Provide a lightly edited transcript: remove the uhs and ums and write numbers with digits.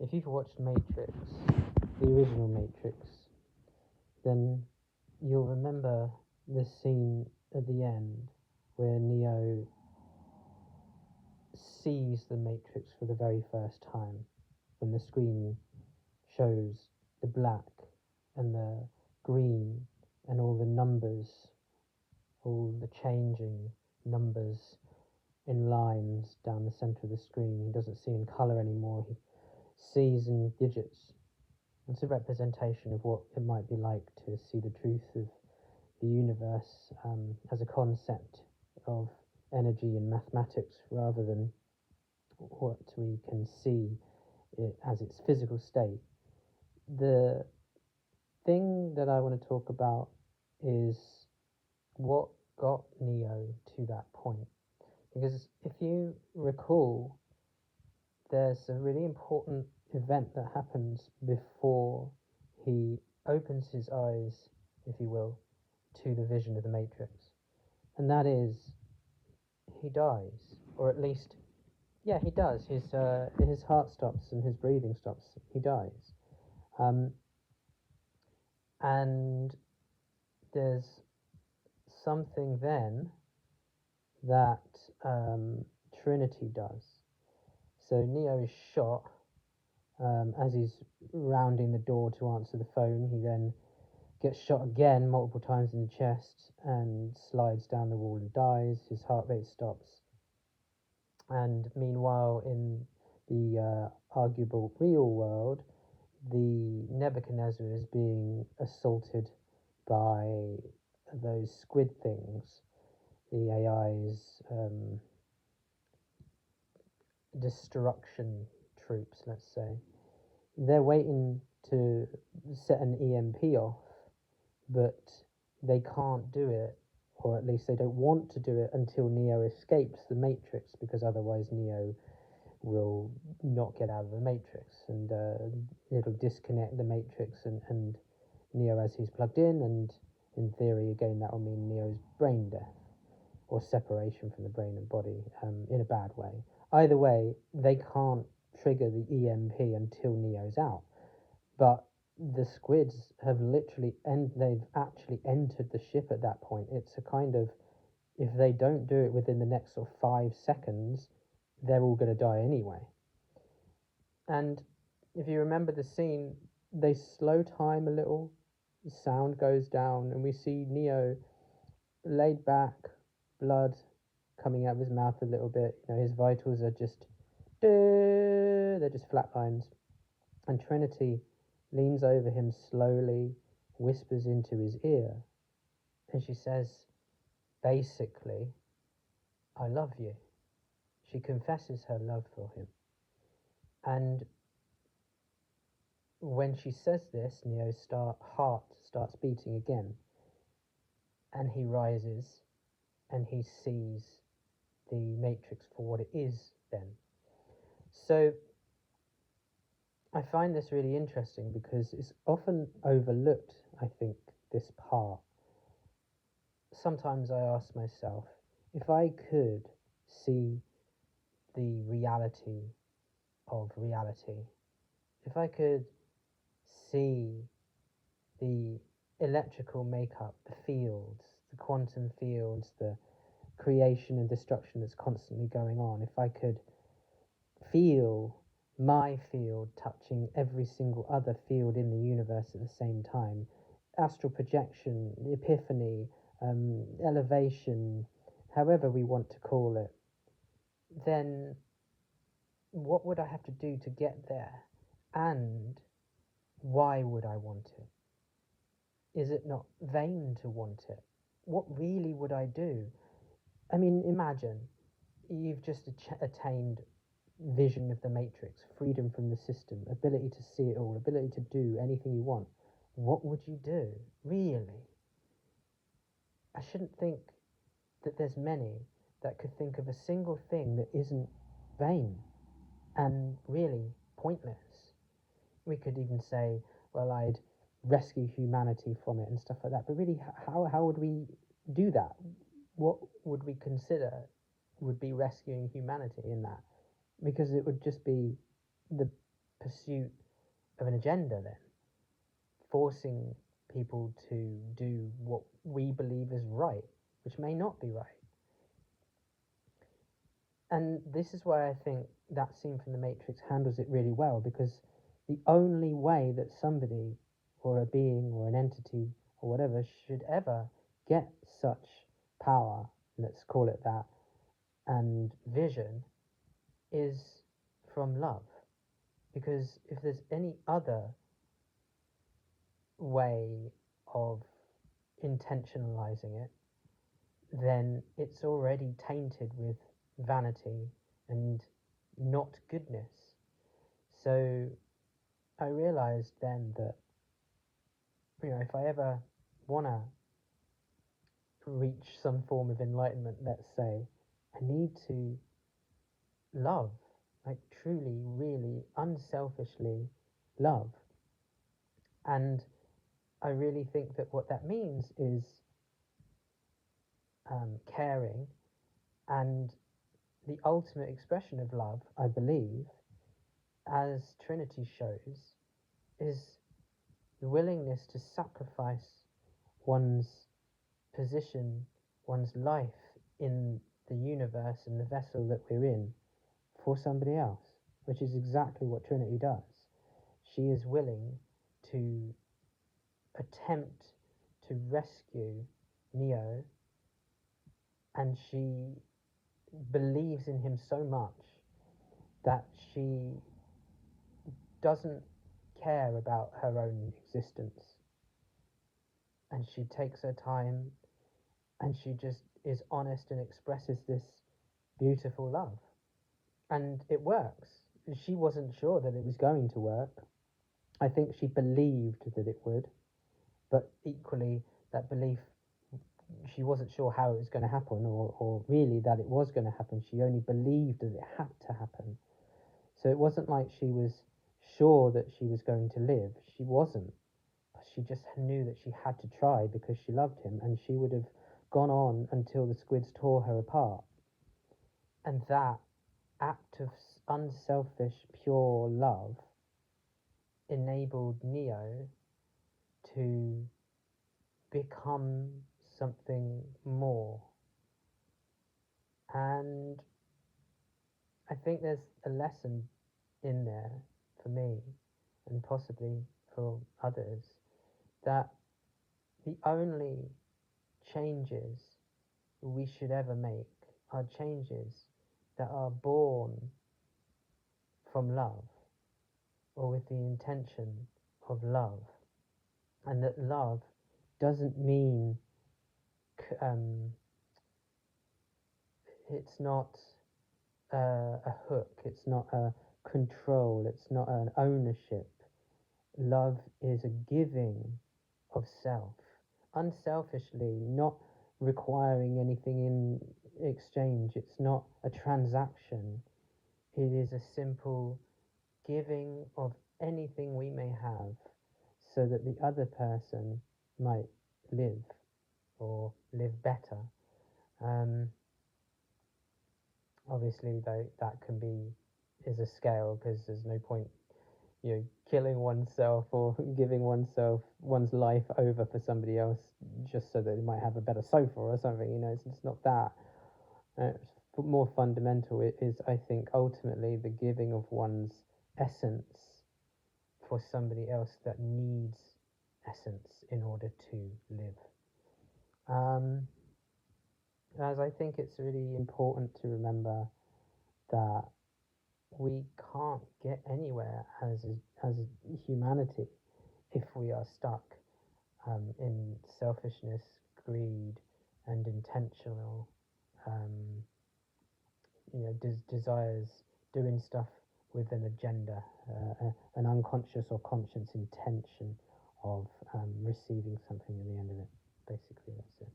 if you've watched Matrix, the original Matrix, then you'll remember the scene at the end where Neo sees the Matrix for the very first time, when the screen shows the black and the green and all the numbers, all the changing numbers in lines down the center of the screen. He doesn't see in color anymore, he sees in digits. It's a representation of what it might be like to see the truth of the universe as a concept of energy and mathematics, rather than what we can see it as its physical state. The thing that I want to talk about is what got Neo to that point. Because if you recall, there's a really important event that happens before he opens his eyes, if you will, to the vision of the Matrix. And that is, he dies. Or at least, yeah, he does. His heart stops and his breathing stops. He dies. And there's something then that Trinity does. So Neo is shot as he's rounding the door to answer the phone. He then gets shot again multiple times in the chest and slides down the wall and dies. His heart rate stops. And meanwhile, in the arguable real world, the Nebuchadnezzar is being assaulted by those squid things, the AI's destruction troops, let's say. They're waiting to set an EMP off, but they can't do it, or at least they don't want to do it until Neo escapes the Matrix, because otherwise Neo will not get out of the Matrix, and it'll disconnect the Matrix and Neo as he's plugged in theory, again, that will mean Neo's brain death, or separation from the brain and body, in a bad way. Either way, they can't trigger the EMP until Neo's out. But the squids have literally, they've actually entered the ship at that point. It's a kind of, if they don't do it within the next sort of 5 seconds, they're all going to die anyway. And if you remember the scene, they slow time a little, the sound goes down, and we see Neo laid back, blood coming out of his mouth a little bit. You know, his vitals are just, they're just flat lines. And Trinity leans over him slowly, whispers into his ear, and she says, basically, I love you. She confesses her love for him. And when she says this, Neo's heart starts beating again, and he rises and he sees the Matrix for what it is then. So I find this really interesting because it's often overlooked, I think, this part. Sometimes I ask myself, if I could see the reality of reality, if I could see the electrical makeup, the fields, the quantum fields, the creation and destruction that's constantly going on, if I could feel my field touching every single other field in the universe at the same time, astral projection, epiphany, elevation, however we want to call it, then what would I have to do to get there? And why would I want it? Is it not vain to want it? What really would I do? I mean, imagine you've just attained vision of the Matrix, freedom from the system, ability to see it all, ability to do anything you want. What would you do? Really? I shouldn't think that there's many that could think of a single thing that isn't vain and really pointless. We could even say, well, I'd rescue humanity from it and stuff like that. But really, how would we do that? What would we consider would be rescuing humanity in that? Because it would just be the pursuit of an agenda then, forcing people to do what we believe is right, which may not be right. And this is why I think that scene from The Matrix handles it really well, because the only way that somebody or a being or an entity or whatever should ever get such power, let's call it that, and vision is from love. Because if there's any other way of intentionalizing it, then it's already tainted with vanity and not goodness. So I realized then that, if I ever want to reach some form of enlightenment, let's say, I need to love, like truly, really, unselfishly love. And I really think that what that means is caring, and the ultimate expression of love, I believe, as Trinity shows, is the willingness to sacrifice one's position, one's life in the universe and the vessel that we're in for somebody else, which is exactly what Trinity does. She is willing to attempt to rescue Neo, and she believes in him so much that she doesn't care about her own existence, and she takes her time, and she just is honest and expresses this beautiful love, and it works. She wasn't sure that it was going to work. I think she believed that it would, but equally that belief, she wasn't sure how it was going to happen, or really that it was going to happen. She only believed that it had to happen. So it wasn't like she was sure that she was going to live. She wasn't. She just knew that she had to try because she loved him, and she would have gone on until the squids tore her apart. And that act of unselfish, pure love enabled Neo to become something more. And I think there's a lesson in there for me, and possibly for others, that the only changes we should ever make are changes that are born from love, or with the intention of love. And that love doesn't mean it's not a hook, it's not a control, it's not an ownership. Love is a giving of self, unselfishly, not requiring anything in exchange. It's not a transaction. It is a simple giving of anything we may have so that the other person might live, or live better. Obviously, though, that is a scale, because there's no point, killing oneself or giving one's life over for somebody else just so that they might have a better sofa or something. It's not that. It's more fundamental. It is, I think, ultimately the giving of one's essence for somebody else that needs essence in order to live. As I think it's really important to remember that we can't get anywhere as humanity if we are stuck in selfishness, greed, and intentional desires, doing stuff with an agenda, an unconscious or conscious intention of receiving something at the end of it. Basically, that's it.